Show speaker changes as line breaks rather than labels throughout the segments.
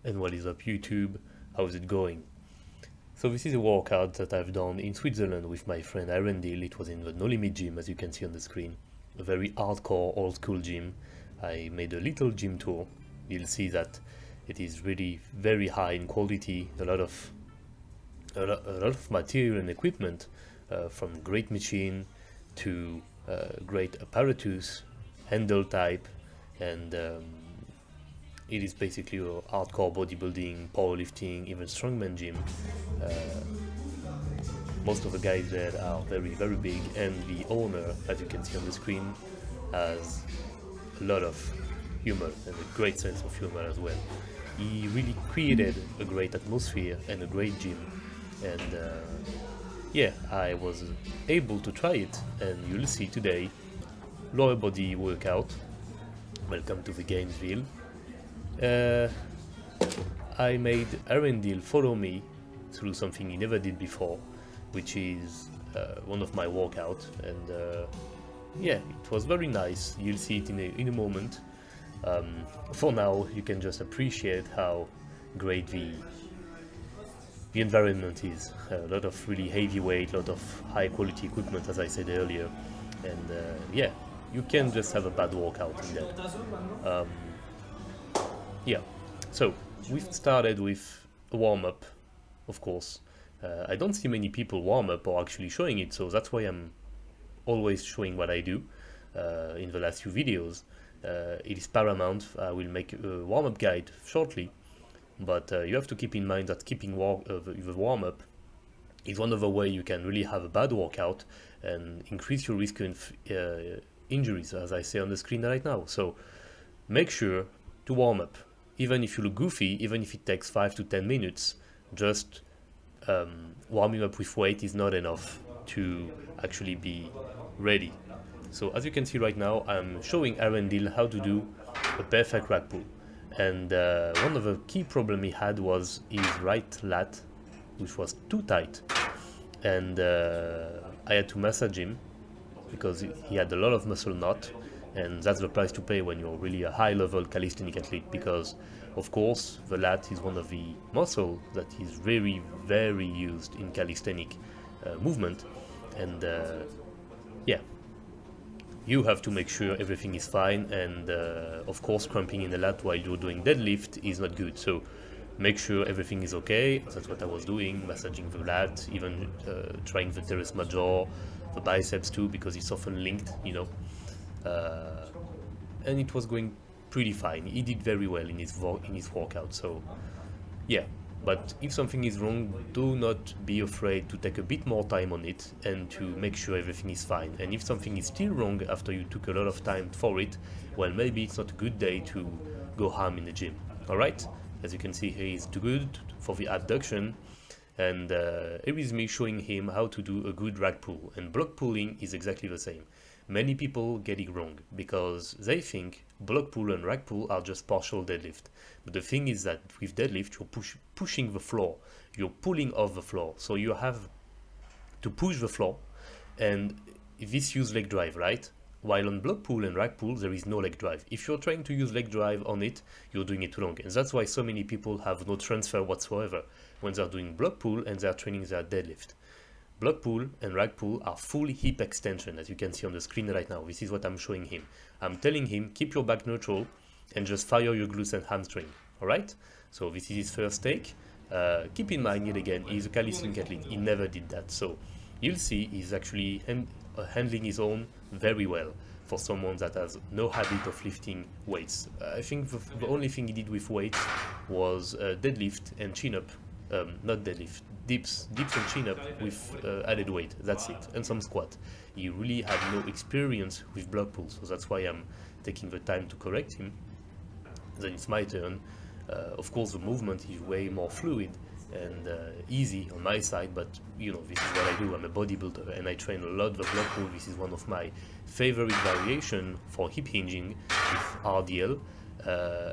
And what is up YouTube? How's it going? So this is a workout that I've done in Switzerland with my friend Arendil. It was in the No Limit gym, as you can see on the screen. A very hardcore old school gym. I made a little gym tour. You'll see that it is really very high in quality. A lot of material and equipment, from great machine to great apparatus, handle type, and it is basically a hardcore bodybuilding, powerlifting, even strongman gym. Most of the guys there are very, very big, and the owner, as you can see on the screen, has a lot of humor and a great sense of humor as well. He really created a great atmosphere and a great gym, and yeah, I was able to try it, and you'll see today lower body workout. Welcome to the Gainesville. I made Arendil follow me through something he never did before, which is one of my workouts, and yeah, it was very nice. You'll see it in a moment. For now, you can just appreciate how great the environment is. A lot of really heavy weight, a lot of high quality equipment, as I said earlier, and yeah, you can just have a bad workout in there. Yeah, so we've started with a warm-up, of course. I don't see many people warm up or actually showing it, so that's why I'm always showing what I do in the last few videos. It is paramount. I will make a warm-up guide shortly, but you have to keep in mind that keeping the warm-up is one of the ways you can really have a bad workout and increase your risk of injuries, as I say on the screen right now. So make sure to warm up. Even if you look goofy, even if it takes 5 to 10 minutes, just warming up with weight is not enough to actually be ready. So as you can see right now, I'm showing Arendil how to do a perfect rack pull. And one of the key problems he had was his right lat, which was too tight. And I had to massage him because he had a lot of muscle knot. And that's the price to pay when you're really a high-level calisthenic athlete, because, of course, the lat is one of the muscles that is very, very used in calisthenic movement. And yeah, you have to make sure everything is fine. And of course, cramping in the lat while you're doing deadlift is not good. So make sure everything is okay. That's what I was doing, massaging the lat, even trying the teres major, the biceps too, because it's often linked, you know. And it was going pretty fine. He did very well in his workout. So yeah, but if something is wrong, do not be afraid to take a bit more time on it and to make sure everything is fine. And if something is still wrong after you took a lot of time for it, well, maybe it's not a good day to go ham in the gym. All right, as you can see here, is too good for the abduction. And here is me showing him how to do a good rack pull. And block pulling is exactly the same. Many people get it wrong because they think block pull and rack pull are just partial deadlift. But the thing is that with deadlift, you're pushing the floor. You're pulling off the floor. So you have to push the floor, and this use leg drive, right? While on block pull and rack pull, there is no leg drive. If you're trying to use leg drive on it, you're doing it too long. And that's why so many people have no transfer whatsoever when they're doing block pull and they're training their deadlift. Block pull and rack pull are full hip extension, as you can see on the screen right now. This is what I'm showing him. I'm telling him, keep your back neutral and just fire your glutes and hamstring. All right? So this is his first take. Keep in mind, yet again, he's a calisthenic athlete. He never did that. So you'll see he's actually handling his own very well for someone that has no habit of lifting weights. I think the only thing he did with weights was deadlift and chin-up. Not deadlift, dips and chin-up with added weight. That's it, and some squat. He really had no experience with block pull, so that's why I'm taking the time to correct him. Then it's my turn. Of course, the movement is way more fluid and easy on my side, but you know, this is what I do. I'm a bodybuilder and I train a lot the block pull. This is one of my favorite variation for hip hinging with RDL.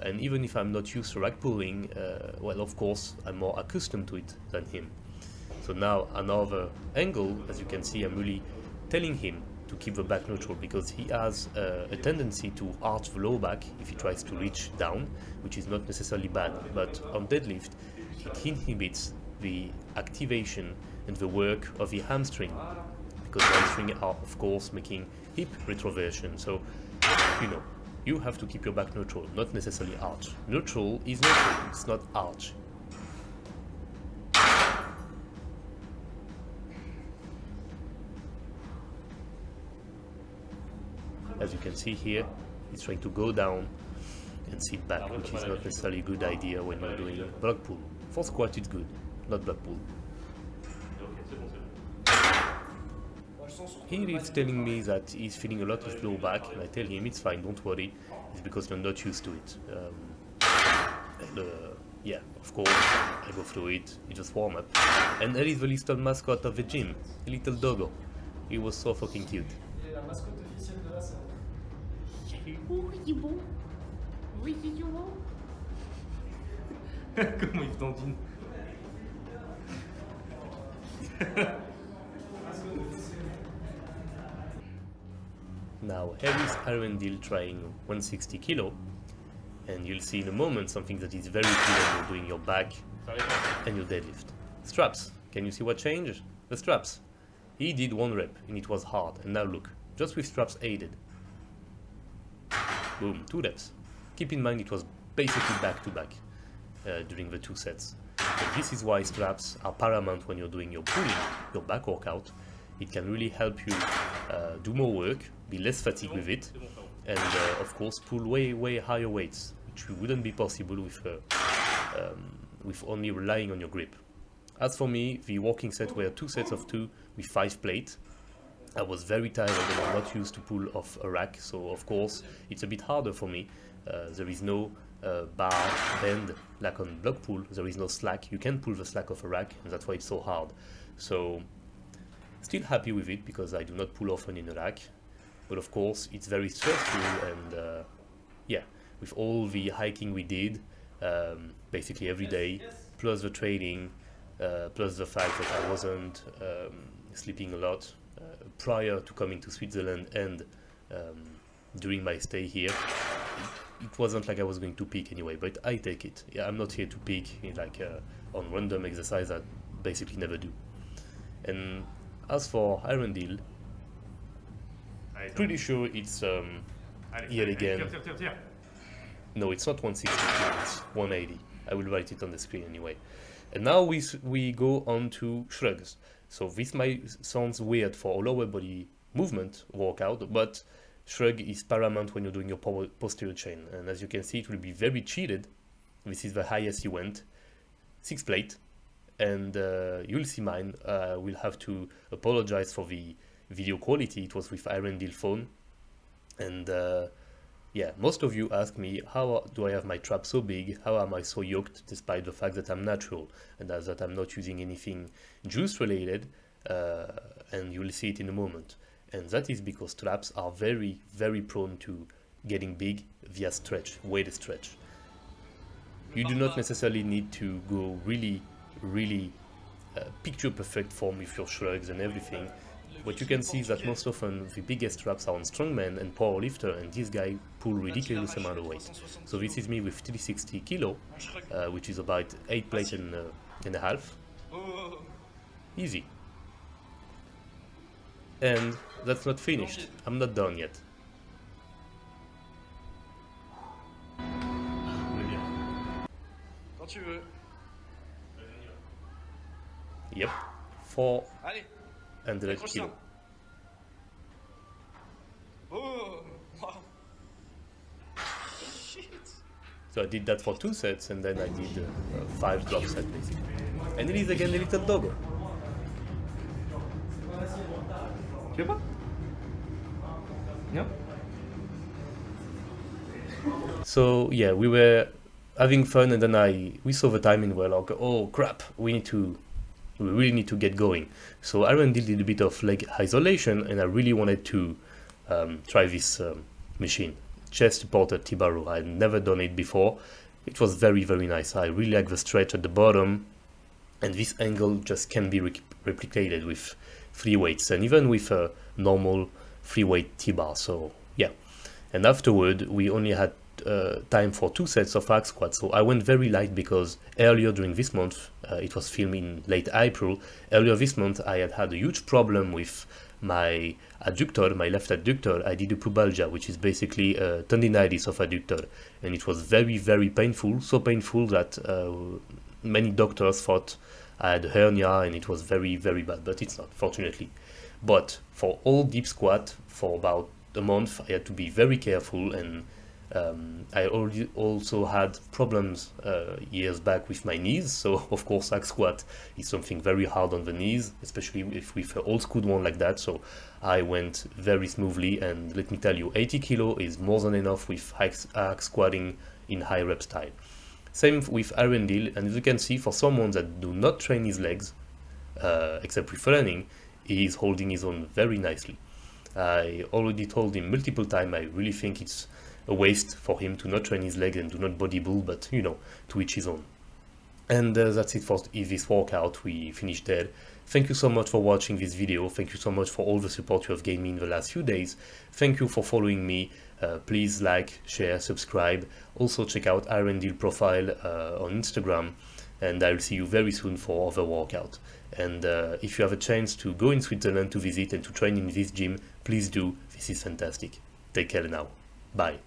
And even if I'm not used to rack pulling, well, of course, I'm more accustomed to it than him. So now another angle, as you can see, I'm really telling him to keep the back neutral, because he has a tendency to arch the low back if he tries to reach down, which is not necessarily bad, but on deadlift it inhibits the activation and the work of the hamstring, because the hamstring are of course making hip retroversion. So you have to keep your back neutral, not necessarily arch. Neutral is neutral, it's not arch. As you can see here, he's trying to go down and sit back, which is not necessarily a good idea when you're doing block pull. For squat it's good, not block pull. Here he's telling me that he's feeling a lot of low back, and I tell him it's fine, don't worry, it's because you're not used to it. Yeah, of course, I go through it, you just warm up. And there is the little mascot of the gym, a little doggo. He was so fucking cute.
Comment il tendine.
Now here is Arundel trying 160 kilo, and you'll see in a moment something that is very clear when you're doing your back and your deadlift. Straps. Can you see what changed? The straps. He did 1 rep and it was hard, and now look, just with straps aided. Boom, 2 reps. Keep in mind it was basically back to back during the 2 sets. And this is why straps are paramount when you're doing your pulling, your back workout. It can really help you do more work, be less fatigued with it, and of course pull way higher weights, which wouldn't be possible with only relying on your grip. As for me, the walking set were 2 sets of 2 with 5 plates. I was very tired and I'm not used to pull off a rack, so of course it's a bit harder for me. There is no bar bend like on block pull, there is no slack. You can pull the slack off a rack, and that's why it's so hard. So still happy with it because I do not pull often in a rack, but of course it's very stressful. And yeah, with all the hiking we did basically every day, plus the training, plus the fact that I wasn't sleeping a lot prior to coming to Switzerland and during my stay here, it wasn't like I was going to peak anyway, but I take it. Yeah, I'm not here to peak like on random exercise I basically never do. And as for Arundel, pretty sure it's yet again. No, it's not 160, it's 180. I will write it on the screen anyway. And now we go on to shrugs. So this might sound weird for a lower body movement workout, but shrug is paramount when you're doing your posterior chain. And as you can see, it will be very cheated. This is the highest he went, 6 plate. And you'll see mine. We'll have to apologize for the video quality. It was with Arundel phone. And yeah, most of you ask me, how do I have my trap so big? How am I so yoked despite the fact that I'm natural and that I'm not using anything juice related? And you'll see it in a moment. And that is because traps are very prone to getting big via stretch, weight stretch. You do not necessarily need to go really picture perfect form with your shrugs and everything. What you can see is that most often the biggest traps are on strongman and powerlifter, and this guy pull ridiculous amount of weight. So this is me with 360 kilo, which is about 8 plates and a half. Easy. And that's not finished. I'm not done yet.
Quand tu veux.
Yep. 400 kilo.
Oh, wow. Shit.
So I did that for 2 sets, and then I did 5 drop sets basically. And it is again a little doggo.
Tu veux pas? No?
So yeah, we were having fun, and then we saw the time and we're like, oh crap, we really need to get going. So Arundel did a bit of leg isolation, and I really wanted to try this machine, chest supported T-bar row. I had never done it before. It was very nice. I really like the stretch at the bottom, and this angle just can be replicated with free weights, and even with a normal free weight T-bar. So yeah, and afterward we only had time for 2 sets of hack squats. So I went very light because earlier during this month, it was filmed in late April, earlier this month I had a huge problem with my adductor, my left adductor. I did a pubalgia, which is basically a tendinitis of adductor, and it was very, very painful, so painful that many doctors thought I had a hernia, and it was very, very bad, but it's not, fortunately. But for all deep squat, for about a month, I had to be very careful, and I already also had problems years back with my knees, so of course hack squat is something very hard on the knees, especially if with an old school one like that. So I went very smoothly, and let me tell you, 80 kilo is more than enough with hack squatting in high rep style. Same with Arundel, and as you can see, for someone that do not train his legs, except with running, he is holding his own very nicely. I already told him multiple times, I really think it's a waste for him to not train his legs and do not bodybuild, but you know, to each his own. And that's it for this workout. We finished there. Thank you so much for watching this video. Thank you so much for all the support you have given me in the last few days. Thank you for following me. Please like, share, subscribe. Also check out Arundel profile on Instagram, and I'll see you very soon for other workout. And if you have a chance to go in Switzerland to visit and to train in this gym, please do. This is fantastic. Take care now. Bye.